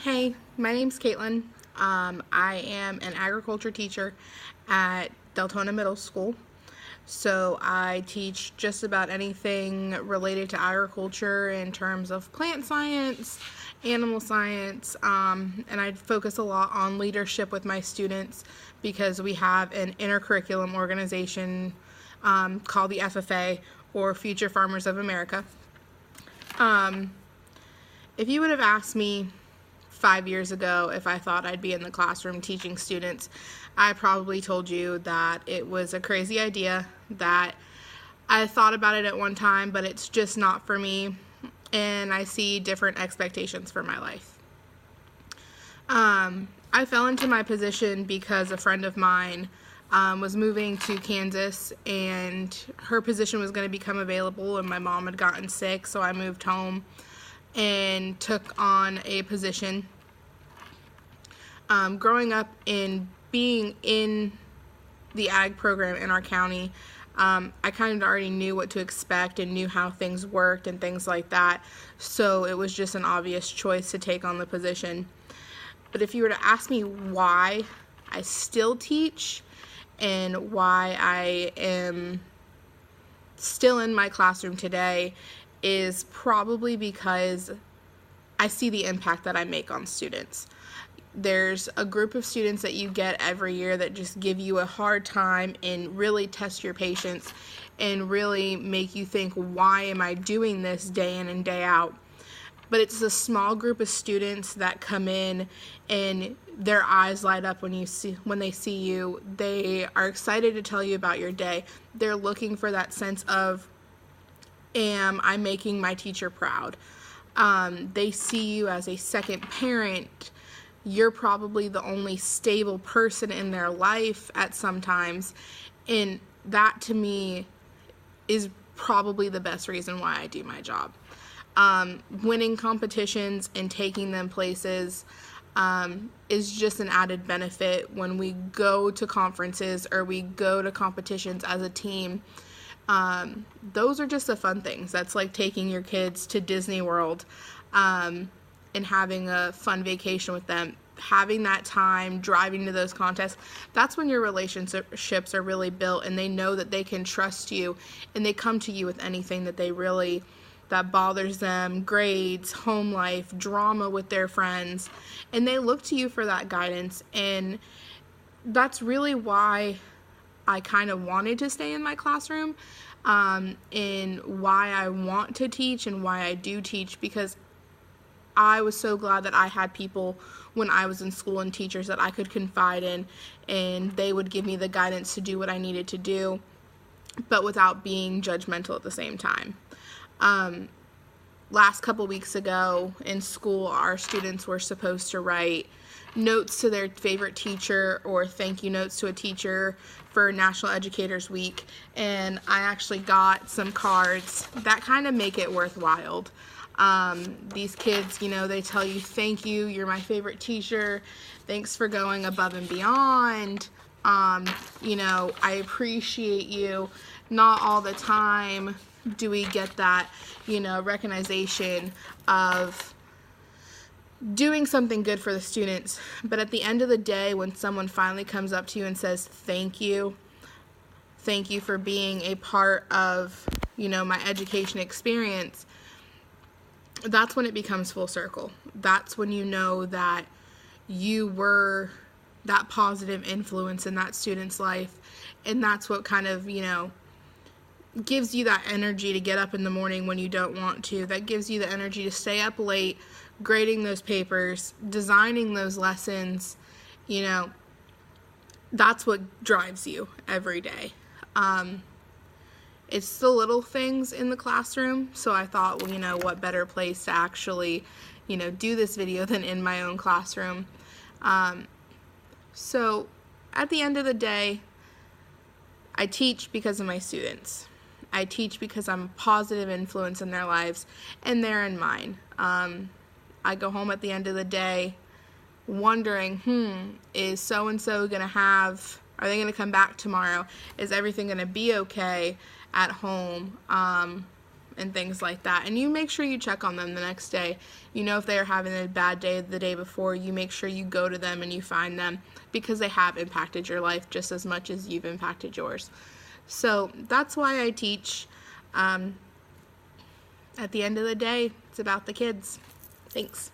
Hey, my name's Kaitlin. I am an agriculture teacher at Deltona Middle School. So I teach just about anything related to agriculture in terms of plant science, animal science, and I focus a lot on leadership with my students because we have an intercurriculum organization called the FFA, or Future Farmers of America. Um, if you would have asked me 5 years ago if I thought I'd be in the classroom teaching students, I probably told you that it was a crazy idea, that I thought about it at one time, but it's just not for me, and I see different expectations for my life. I fell into my position because a friend of mine was moving to Kansas, and her position was going to become available, and my mom had gotten sick, so I moved home and took on a position. Growing up and being in the ag program in our county, I kind of already knew what to expect and knew how things worked and things like that, so it was just an obvious choice to take on the position. But if you were to ask me why I still teach and why I am still in my classroom today, is probably because I see the impact that I make on students. There's a group of students that you get every year that just give you a hard time and really test your patience and really make you think, why am I doing this day in and day out? But it's a small group of students that come in and their eyes light up when they see you. They are excited to tell you about your day. They're looking for that sense of, am I making my teacher proud? They see you as a second parent. You're probably the only stable person in their life at some times, and that to me is probably the best reason why I do my job. Winning competitions and taking them places is just an added benefit when we go to conferences or we go to competitions as a team. Those are just the fun things. That's like taking your kids to Disney World and having a fun vacation with them. Having that time, driving to those contests, that's when your relationships are really built and they know that they can trust you and they come to you with anything that bothers them, grades, home life, drama with their friends, and they look to you for that guidance. And that's really why I kind of wanted to stay in my classroom, and why I want to teach and why I do teach, because I was so glad that I had people when I was in school and teachers that I could confide in, and they would give me the guidance to do what I needed to do, but without being judgmental at the same time. Last couple weeks ago in school, our students were supposed to write notes to their favorite teacher or thank you notes to a teacher for National Educators Week, and I actually got some cards that kind of make it worthwhile. These kids, they tell you, thank you, you're my favorite teacher, thanks for going above and beyond, I appreciate you. Not all the time do we get that, recognition of doing something good for the students. But at the end of the day, when someone finally comes up to you and says, thank you for being a part of, my education experience, that's when it becomes full circle. That's when you know that you were that positive influence in that student's life. And that's what kind of, gives you that energy to get up in the morning when you don't want to. That gives you the energy to stay up late, grading those papers, designing those lessons. That's what drives you every day. It's the little things in the classroom, so I thought, what better place to actually, do this video than in my own classroom. So at the end of the day, I teach because of my students. I teach because I'm a positive influence in their lives, and they're in mine. I go home at the end of the day wondering, is so-and-so going to are they going to come back tomorrow? Is everything going to be okay at home? and things like that. And you make sure you check on them the next day. You know, if they are having a bad day the day before, you make sure you go to them and you find them, because they have impacted your life just as much as you've impacted yours. So that's why I teach. At the end of the day, it's about the kids. Thanks.